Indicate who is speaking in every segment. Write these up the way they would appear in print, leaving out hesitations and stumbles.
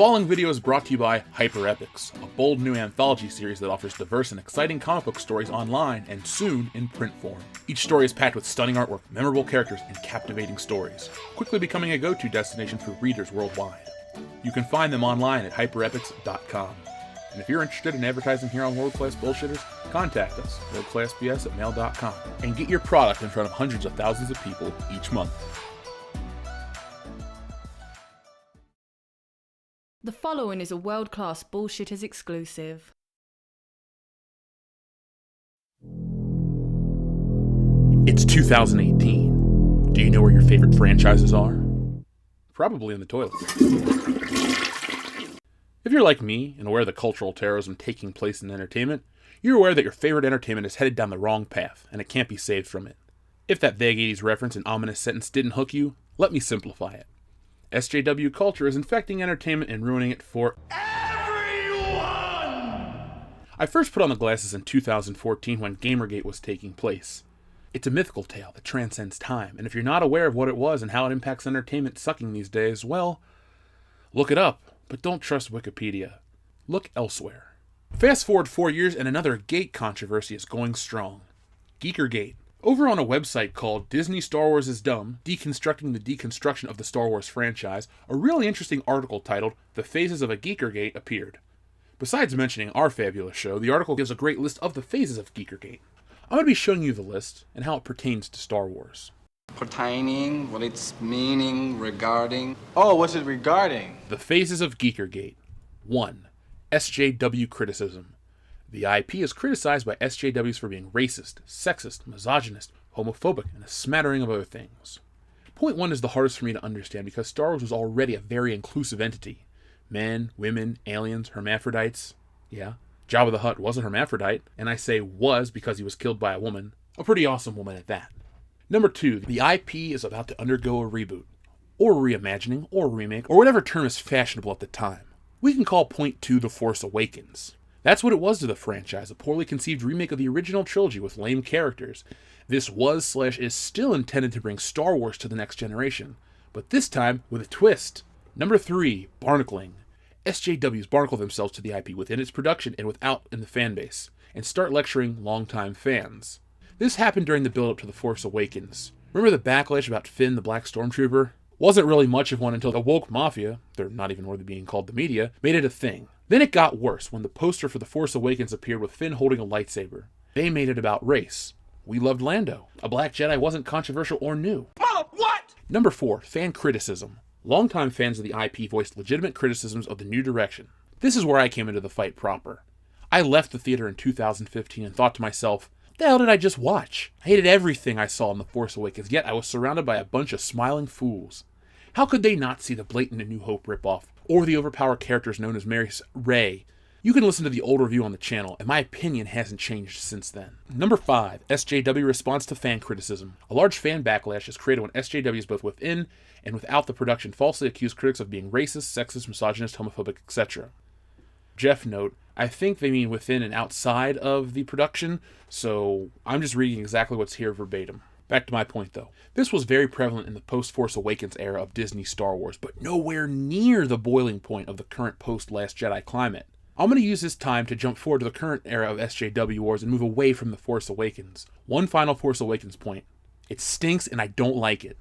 Speaker 1: following video is brought to you by HyperEpics, a bold new anthology series that offers diverse and exciting comic book stories online and soon in print form. Each story is packed with stunning artwork, memorable characters, and captivating stories, quickly becoming a go-to destination for readers worldwide. You can find them online at hyperepics.com. And if you're interested in advertising here on World Class Bullshitters, contact us, worldclassbs@mail.com, and get your product in front of hundreds of thousands of people each month.
Speaker 2: The following is a World Class Bullshitters exclusive.
Speaker 1: It's 2018. Do you know where your favorite franchises are? Probably in the toilet. If you're like me and aware of the cultural terrorism taking place in entertainment, you're aware that your favorite entertainment is headed down the wrong path, and it can't be saved from it. If that vague 80s reference and ominous sentence didn't hook you, let me simplify it. SJW culture is infecting entertainment and ruining it for everyone! I first put on the glasses in 2014 when Gamergate was taking place. It's a mythical tale that transcends time, and if you're not aware of what it was and how it impacts entertainment sucking these days, well, look it up, but don't trust Wikipedia. Look elsewhere. Fast forward 4 years and another Gate controversy is going strong. Geekergate. Over on a website called Disney Star Wars is Dumb, Deconstructing the Deconstruction of the Star Wars Franchise, a really interesting article titled The Phases of a Geekergate appeared. Besides mentioning our fabulous show, the article gives a great list of the phases of Geekergate. I'm going to be showing you the list and how it pertains to Star Wars.
Speaker 3: Pertaining, what it's meaning, regarding.
Speaker 4: Oh, what's it regarding?
Speaker 1: The phases of Geekergate. 1. SJW criticism. The IP is criticized by SJWs for being racist, sexist, misogynist, homophobic, and a smattering of other things. Point 1 is the hardest for me to understand because Star Wars was already a very inclusive entity. Men, women, aliens, hermaphrodites. Yeah, Jabba the Hutt was a hermaphrodite, and I say was because he was killed by a woman. A pretty awesome woman at that. Number 2, the IP is about to undergo a reboot, or reimagining, or remake, or whatever term is fashionable at the time. We can call point 2 The Force Awakens. That's what it was to the franchise, a poorly conceived remake of the original trilogy with lame characters. This was/is still intended to bring Star Wars to the next generation, but this time with a twist. Number 3, barnacling. SJWs barnacle themselves to the IP within its production and without in the fanbase, and start lecturing longtime fans. This happened during the build-up to The Force Awakens. Remember the backlash about Finn the Black Stormtrooper? Wasn't really much of one until the woke mafia, they're not even worthy being called the media, made it a thing. Then it got worse when the poster for The Force Awakens appeared with Finn holding a lightsaber. They made it about race. We loved Lando. A black Jedi wasn't controversial or new.
Speaker 4: Mama, what?
Speaker 1: Number 4, fan criticism. Longtime fans of the IP voiced legitimate criticisms of the new direction. This is where I came into the fight proper. I left the theater in 2015 and thought to myself, what the hell did I just watch? I hated everything I saw in The Force Awakens, yet I was surrounded by a bunch of smiling fools. How could they not see the blatant A New Hope ripoff, or the overpowered characters known as Mary's Rey? You can listen to the old review on the channel, and my opinion hasn't changed since then. Number 5, SJW response to fan criticism. A large fan backlash is created when SJWs both within and without the production falsely accuse critics of being racist, sexist, misogynist, homophobic, etc. Jeff note, I think they mean within and outside of the production, so I'm just reading exactly what's here verbatim. Back to my point though. This was very prevalent in the post-Force Awakens era of Disney Star Wars, but nowhere near the boiling point of the current post-Last Jedi climate. I'm going to use this time to jump forward to the current era of SJW wars and move away from The Force Awakens. One final Force Awakens point. It stinks and I don't like it.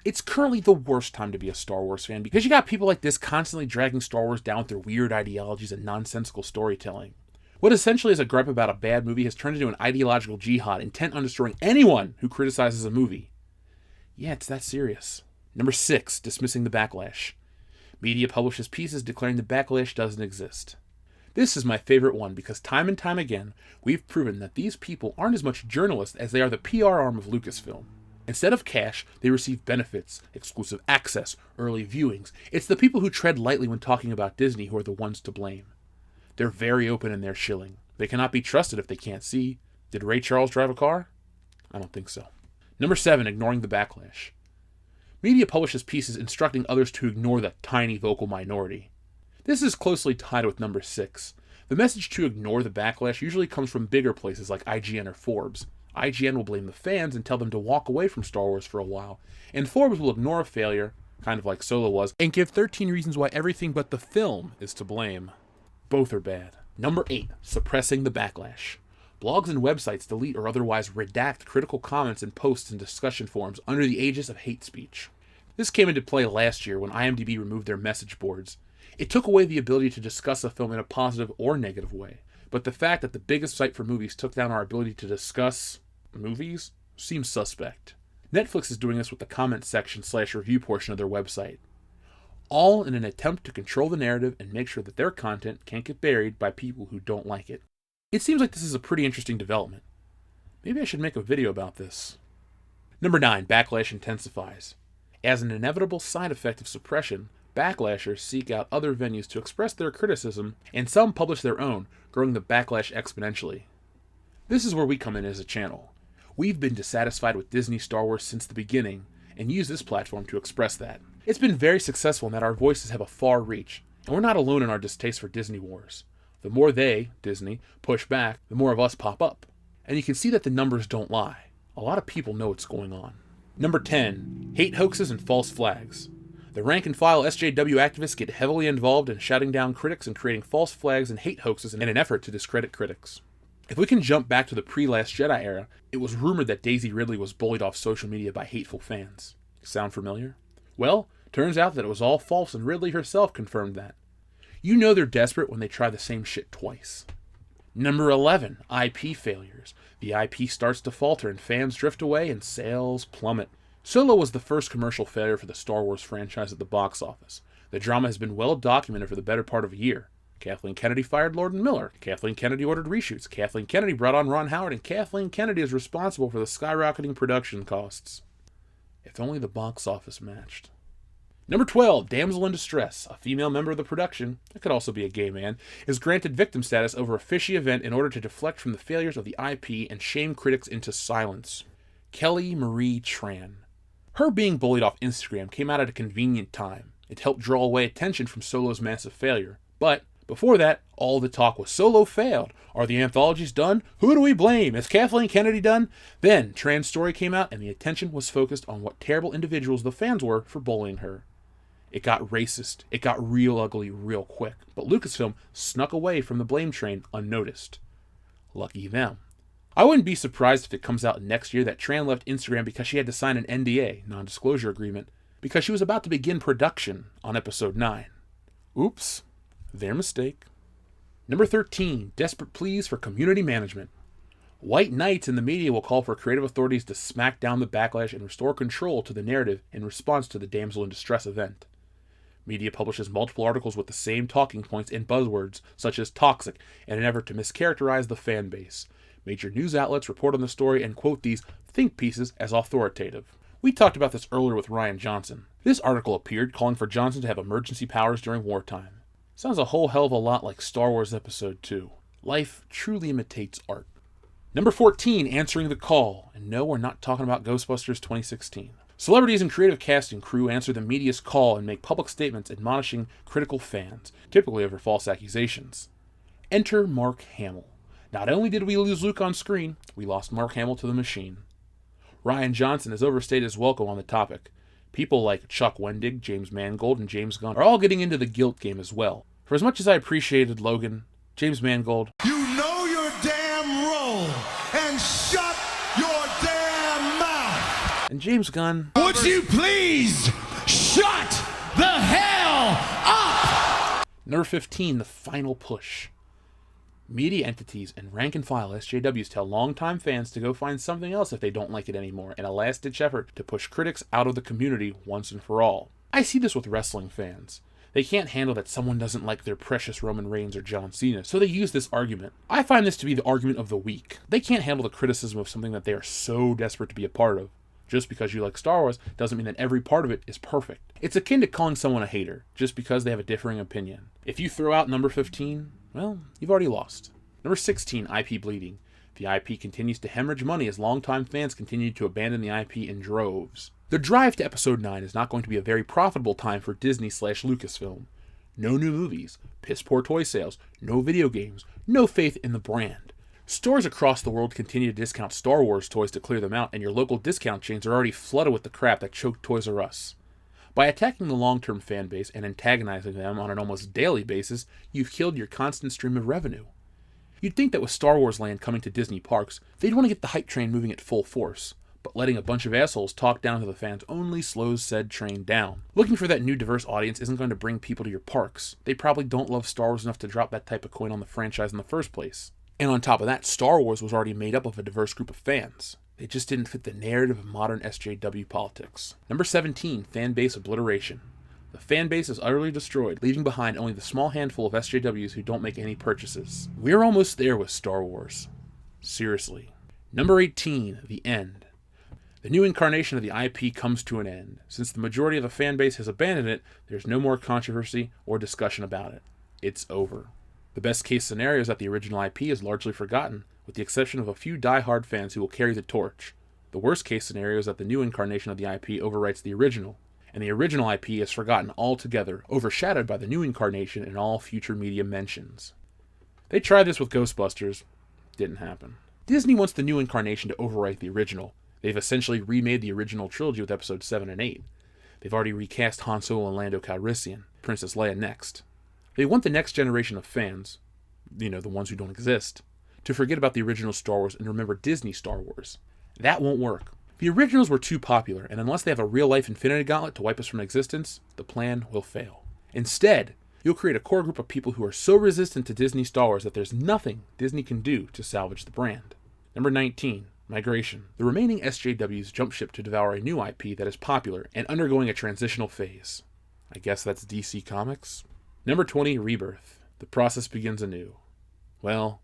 Speaker 1: It's currently the worst time to be a Star Wars fan because you got people like this constantly dragging Star Wars down with their weird ideologies and nonsensical storytelling. What essentially is a gripe about a bad movie has turned into an ideological jihad intent on destroying anyone who criticizes a movie. Yeah, it's that serious. Number 6, dismissing the backlash. Media publishes pieces declaring the backlash doesn't exist. This is my favorite one because time and time again, we've proven that these people aren't as much journalists as they are the PR arm of Lucasfilm. Instead of cash, they receive benefits, exclusive access, early viewings. It's the people who tread lightly when talking about Disney who are the ones to blame. They're very open in their shilling. They cannot be trusted if they can't see. Did Ray Charles drive a car? I don't think so. Number 7, ignoring the backlash. Media publishes pieces instructing others to ignore the tiny vocal minority. This is closely tied with number 6. The message to ignore the backlash usually comes from bigger places like IGN or Forbes. IGN will blame the fans and tell them to walk away from Star Wars for a while, and Forbes will ignore a failure, kind of like Solo was, and give 13 reasons why everything but the film is to blame. Both are bad. Number 8, suppressing the backlash. Blogs and websites delete or otherwise redact critical comments and posts in discussion forums under the aegis of hate speech. This came into play last year when IMDb removed their message boards. It took away the ability to discuss a film in a positive or negative way, but the fact that the biggest site for movies took down our ability to discuss movies seems suspect. Netflix is doing this with the comment section / review portion of their website, all in an attempt to control the narrative and make sure that their content can't get buried by people who don't like it. It seems like this is a pretty interesting development. Maybe I should make a video about this. Number 9, backlash intensifies. As an inevitable side effect of suppression, backlashers seek out other venues to express their criticism, and some publish their own, growing the backlash exponentially. This is where we come in as a channel. We've been dissatisfied with Disney Star Wars since the beginning, and use this platform to express that. It's been very successful in that our voices have a far reach, and we're not alone in our distaste for Disney wars. The more they, Disney, push back, the more of us pop up. And you can see that the numbers don't lie. A lot of people know what's going on. Number 10, hate hoaxes and false flags. The rank and file SJW activists get heavily involved in shouting down critics and creating false flags and hate hoaxes in an effort to discredit critics. If we can jump back to the pre-Last Jedi era, it was rumored that Daisy Ridley was bullied off social media by hateful fans. Sound familiar? Well, turns out that it was all false, and Ridley herself confirmed that. You know they're desperate when they try the same shit twice. Number 11, IP failures. The IP starts to falter and fans drift away and sales plummet. Solo was the first commercial failure for the Star Wars franchise at the box office. The drama has been well documented for the better part of a year. Kathleen Kennedy fired Lord and Miller. Kathleen Kennedy ordered reshoots. Kathleen Kennedy brought on Ron Howard, and Kathleen Kennedy is responsible for the skyrocketing production costs. If only the box office matched. Number 12, damsel in distress. A female member of the production, it could also be a gay man, is granted victim status over a fishy event in order to deflect from the failures of the IP and shame critics into silence. Kelly Marie Tran. Her being bullied off Instagram came out at a convenient time. It helped draw away attention from Solo's massive failure. But before that, all the talk was Solo failed. Are the anthologies done? Who do we blame? Is Kathleen Kennedy done? Then Tran's story came out and the attention was focused on what terrible individuals the fans were for bullying her. It got racist. It got real ugly real quick. But Lucasfilm snuck away from the blame train unnoticed. Lucky them. I wouldn't be surprised if it comes out next year that Tran left Instagram because she had to sign an NDA, non-disclosure agreement, because she was about to begin production on episode 9. Oops. Their mistake. Number 13, desperate pleas for community management. White knights in the media will call for creative authorities to smack down the backlash and restore control to the narrative in response to the damsel in distress event. Media publishes multiple articles with the same talking points and buzzwords, such as toxic, in an effort to mischaracterize the fan base. Major news outlets report on the story and quote these think pieces as authoritative. We talked about this earlier with Ryan Johnson. This article appeared calling for Johnson to have emergency powers during wartime. Sounds a whole hell of a lot like Star Wars Episode 2. Life truly imitates art. Number 14, answering the call. And no, we're not talking about Ghostbusters 2016. Celebrities and creative cast and crew answer the media's call and make public statements admonishing critical fans, typically over false accusations. Enter Mark Hamill. Not only did we lose Luke on screen, we lost Mark Hamill to the machine. Ryan Johnson has overstayed his welcome on the topic. People like Chuck Wendig, James Mangold, and James Gunn are all getting into the guilt game as well. For as much as I appreciated Logan, James Mangold,
Speaker 5: you know your damn role and shut your damn mouth.
Speaker 1: And James Gunn,
Speaker 5: Would you please shut the hell up?
Speaker 1: Number 15, the final push. Media entities and rank-and-file SJWs tell longtime fans to go find something else if they don't like it anymore in a last-ditch effort to push critics out of the community once and for all. I see this with wrestling fans. They can't handle that someone doesn't like their precious Roman Reigns or John Cena, so they use this argument. I find this to be the argument of the weak. They can't handle the criticism of something that they are so desperate to be a part of. Just because you like Star Wars doesn't mean that every part of it is perfect. It's akin to calling someone a hater, just because they have a differing opinion. If you throw out number 15, well, you've already lost. Number 16, IP bleeding. The IP continues to hemorrhage money as longtime fans continue to abandon the IP in droves. The drive to Episode 9 is not going to be a very profitable time for Disney/Lucasfilm. No new movies, piss-poor toy sales, no video games, no faith in the brand. Stores across the world continue to discount Star Wars toys to clear them out, and your local discount chains are already flooded with the crap that choked Toys R Us. By attacking the long-term fan base and antagonizing them on an almost daily basis, you've killed your constant stream of revenue. You'd think that with Star Wars Land coming to Disney parks, they'd want to get the hype train moving at full force, but letting a bunch of assholes talk down to the fans only slows said train down. Looking for that new diverse audience isn't going to bring people to your parks. They probably don't love Star Wars enough to drop that type of coin on the franchise in the first place. And on top of that, Star Wars was already made up of a diverse group of fans. They just didn't fit the narrative of modern SJW politics. Number 17, fan base obliteration. The fan base is utterly destroyed, leaving behind only the small handful of SJWs who don't make any purchases. We're almost there with Star Wars. Seriously. Number 18, the end. The new incarnation of the IP comes to an end. Since the majority of the fan base has abandoned it, there's no more controversy or discussion about it. It's over. The best case scenario is that the original IP is largely forgotten, with the exception of a few die-hard fans who will carry the torch. The worst case scenario is that the new incarnation of the IP overwrites the original, and the original IP is forgotten altogether, overshadowed by the new incarnation in all future media mentions. They tried this with Ghostbusters. Didn't happen. Disney wants the new incarnation to overwrite the original. They've essentially remade the original trilogy with episodes 7 and 8. They've already recast Han Solo and Lando Calrissian, Princess Leia next. They want the next generation of fans, the ones who don't exist, to forget about the original Star Wars and remember Disney Star Wars. That won't work. The originals were too popular, and unless they have a real-life Infinity Gauntlet to wipe us from existence, the plan will fail. Instead, you'll create a core group of people who are so resistant to Disney Star Wars that there's nothing Disney can do to salvage the brand. Number 19, migration. The remaining SJWs jump ship to devour a new IP that is popular and undergoing a transitional phase. I guess that's DC Comics? Number 20, rebirth. The process begins anew. Well,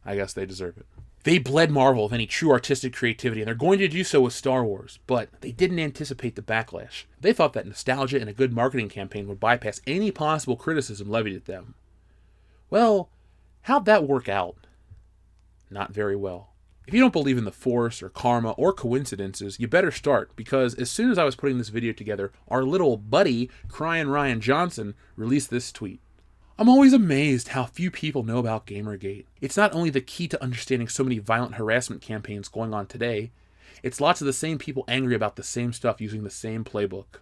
Speaker 1: I guess they deserve it. They bled Marvel of any true artistic creativity, and they're going to do so with Star Wars, but they didn't anticipate the backlash. They thought that nostalgia and a good marketing campaign would bypass any possible criticism levied at them. Well, how'd that work out? Not very well. If you don't believe in the force or karma or coincidences, you better start, because as soon as I was putting this video together, our little buddy, Crying Ryan Johnson, released this tweet. I'm always amazed how few people know about Gamergate. It's not only the key to understanding so many violent harassment campaigns going on today, it's lots of the same people angry about the same stuff using the same playbook.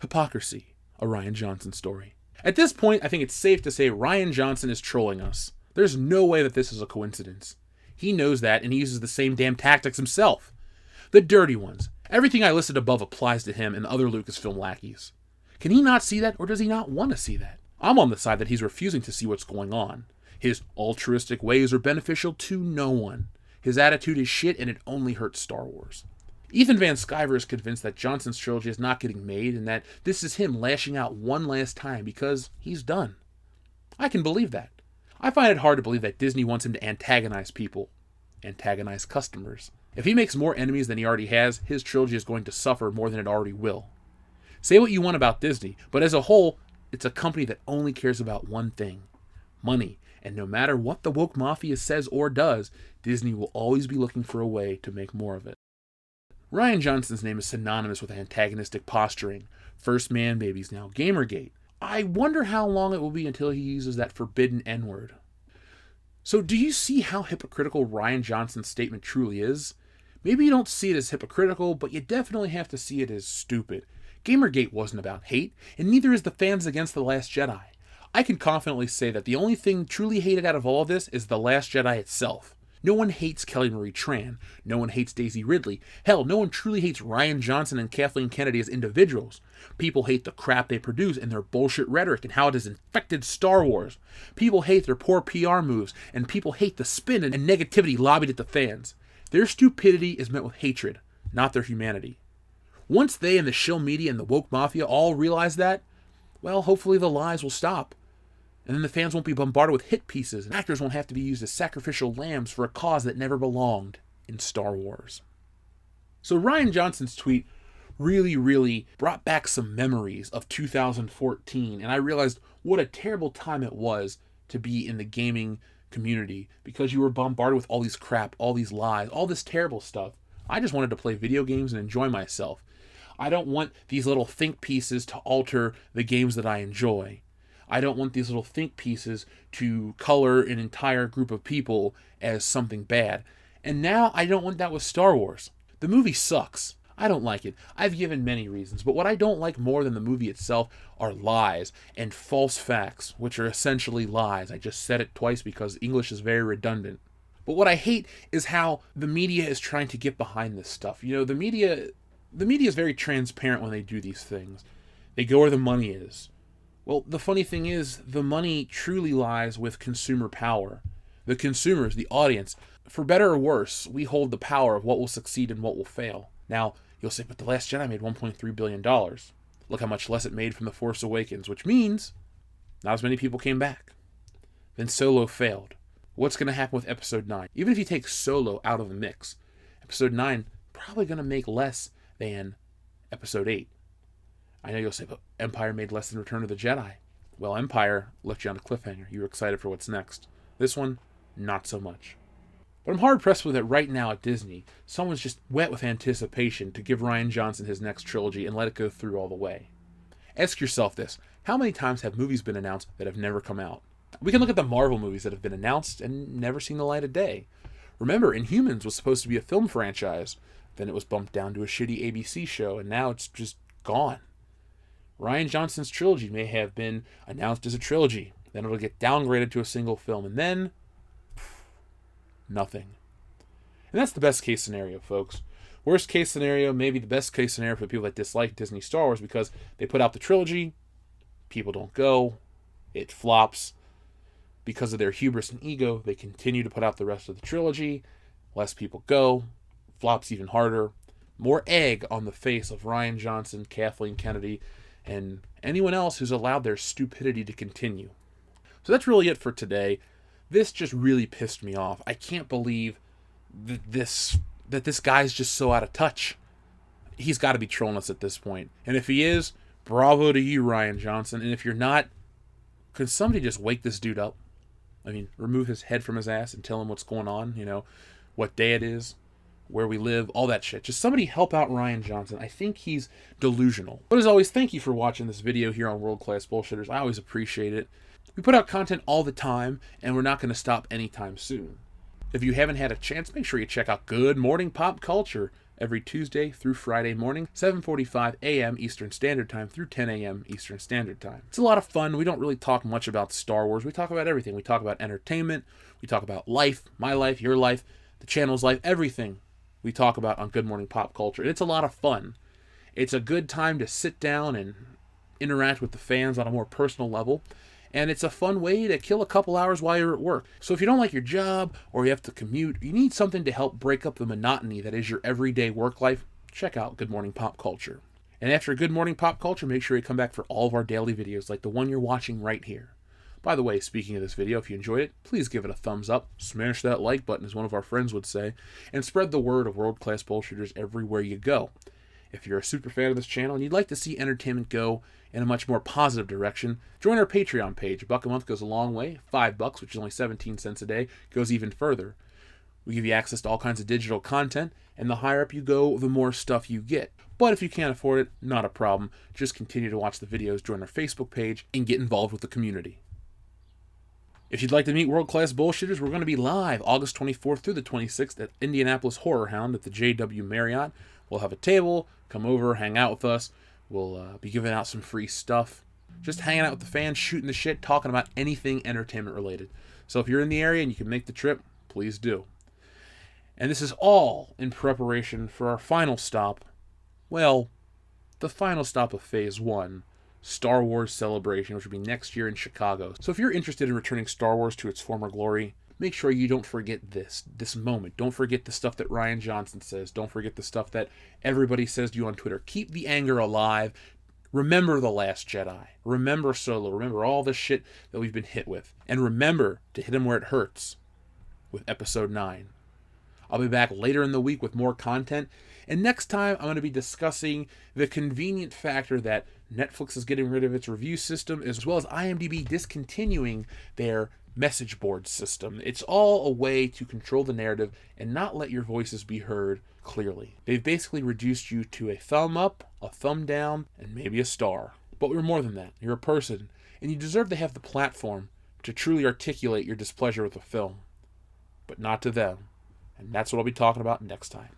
Speaker 1: Hypocrisy, a Ryan Johnson story. At this point, I think it's safe to say Ryan Johnson is trolling us. There's no way that this is a coincidence. He knows that, and he uses the same damn tactics himself. The dirty ones. Everything I listed above applies to him and the other Lucasfilm lackeys. Can he not see that, or does he not want to see that? I'm on the side that he's refusing to see what's going on. His altruistic ways are beneficial to no one. His attitude is shit, and it only hurts Star Wars. Ethan Van Sciver is convinced that Johnson's trilogy is not getting made, and that this is him lashing out one last time because he's done. I can believe that. I find it hard to believe that Disney wants him to antagonize people. Antagonize customers. If he makes more enemies than he already has, his trilogy is going to suffer more than it already will. Say what you want about Disney, but as a whole, it's a company that only cares about one thing. Money. And no matter what the woke mafia says or does, Disney will always be looking for a way to make more of it. Ryan Johnson's name is synonymous with antagonistic posturing. First man babies, now Gamergate. I wonder how long it will be until he uses that forbidden N-word. So do you see how hypocritical Ryan Johnson's statement truly is? Maybe you don't see it as hypocritical, but you definitely have to see it as stupid. Gamergate wasn't about hate, and neither is the fans against The Last Jedi. I can confidently say that the only thing truly hated out of all of this is The Last Jedi itself. No one hates Kelly Marie Tran. No one hates Daisy Ridley. Hell, no one truly hates Ryan Johnson and Kathleen Kennedy as individuals. People hate the crap they produce and their bullshit rhetoric and how it has infected Star Wars. People hate their poor PR moves, and people hate the spin and negativity lobbied at the fans. Their stupidity is met with hatred, not their humanity. Once they and the shill media and the woke mafia all realize that, well, hopefully the lies will stop. And then the fans won't be bombarded with hit pieces, and actors won't have to be used as sacrificial lambs for a cause that never belonged in Star Wars. So Ryan Johnson's tweet really brought back some memories of 2014, and I realized what a terrible time it was to be in the gaming community, because you were bombarded with all these crap, all these lies, all this terrible stuff. I just wanted to play video games and enjoy myself. I don't want these little think pieces to alter the games that I enjoy. I don't want these little think pieces to color an entire group of people as something bad. And now I don't want that with Star Wars. The movie sucks. I don't like it. I've given many reasons, but what I don't like more than the movie itself are lies and false facts, which are essentially lies. I just said it twice because English is very redundant. But what I hate is how the media is trying to get behind this stuff. You know, the media is very transparent when they do these things. They go where the money is. Well, the funny thing is, the money truly lies with consumer power. The consumers, the audience. For better or worse, we hold the power of what will succeed and what will fail. Now, you'll say, but The Last Jedi made $1.3 billion. Look how much less it made from The Force Awakens, which means not as many people came back. Then Solo failed. What's going to happen with Episode 9? Even if you take Solo out of the mix, Episode 9 probably going to make less than Episode 8. I know you'll say, but Empire made less than Return of the Jedi. Well, Empire left you on a cliffhanger. You were excited for what's next. This one, not so much. But I'm hard-pressed with it right now at Disney. Someone's just wet with anticipation to give Rian Johnson his next trilogy and let it go through all the way. Ask yourself this. How many times have movies been announced that have never come out? We can look at the Marvel movies that have been announced and never seen the light of day. Remember, Inhumans was supposed to be a film franchise. Then it was bumped down to a shitty ABC show, and now it's just gone. Rian Johnson's trilogy may have been announced as a trilogy. Then it'll get downgraded to a single film, and then nothing. And that's the best case scenario, folks. Worst case scenario, maybe the best case scenario for people that dislike Disney Star Wars, because they put out the trilogy, people don't go, it flops. Because of their hubris and ego, they continue to put out the rest of the trilogy, less people go, flops even harder. More egg on the face of Rian Johnson, Kathleen Kennedy, and anyone else who's allowed their stupidity to continue. So that's really it for today. This just really pissed me off. I can't believe that this guy's just so out of touch. He's got to be trolling us at this point. And if he is, bravo to you, Rian Johnson. And if you're not, could somebody just wake this dude up? I mean, remove his head from his ass and tell him what's going on, you know, what day it is, where we live, all that shit. Just somebody help out Rian Johnson. I think he's delusional. But as always, thank you for watching this video here on World Class Bullshitters. I always appreciate it. We put out content all the time, and we're not going to stop anytime soon. If you haven't had a chance, make sure you check out Good Morning Pop Culture every Tuesday through Friday morning, 7:45 a.m. Eastern Standard Time through 10 a.m. Eastern Standard Time. It's a lot of fun. We don't really talk much about Star Wars. We talk about everything. We talk about entertainment. We talk about life, my life, your life, the channel's life, everything we talk about on Good Morning Pop Culture. And it's a lot of fun. It's a good time to sit down and interact with the fans on a more personal level. And it's a fun way to kill a couple hours while you're at work. So if you don't like your job or you have to commute, you need something to help break up the monotony that is your everyday work life, check out Good Morning Pop Culture. And after Good Morning Pop Culture, make sure you come back for all of our daily videos like the one you're watching right here. By the way, speaking of this video, if you enjoyed it, please give it a thumbs up, smash that like button as one of our friends would say, and spread the word of World Class Bullshitters everywhere you go. If you're a super fan of this channel and you'd like to see entertainment go in a much more positive direction, join our Patreon page. $1 a month goes a long way. $5, which is only 17 cents a day, goes even further. We give you access to all kinds of digital content, and the higher up you go, the more stuff you get. But if you can't afford it, not a problem. Just continue to watch the videos, join our Facebook page, and get involved with the community. If you'd like to meet World Class Bullshitters, we're going to be live August 24th through the 26th at Indianapolis Horror Hound at the JW Marriott. We'll have a table. Come over, hang out with us. We'll be giving out some free stuff. Just hanging out with the fans, shooting the shit, talking about anything entertainment related. So if you're in the area and you can make the trip, please do. And this is all in preparation for our final stop. Well, the final stop of Phase 1, Star Wars Celebration, which will be next year in Chicago. So if you're interested in returning Star Wars to its former glory, make sure you don't forget this moment. Don't forget the stuff that Rian Johnson says. Don't forget the stuff that everybody says to you on Twitter. Keep the anger alive. Remember The Last Jedi. Remember Solo. Remember all the shit that we've been hit with. And remember to hit them where it hurts with Episode 9. I'll be back later in the week with more content. And next time, I'm going to be discussing the convenient factor that Netflix is getting rid of its review system, as well as IMDb discontinuing their message board system. It's all a way to control the narrative and not let your voices be heard clearly. They've basically reduced you to a thumb up, a thumb down, and maybe a star. But you're more than that. You're a person, and you deserve to have the platform to truly articulate your displeasure with a film. But not to them. And that's what I'll be talking about next time.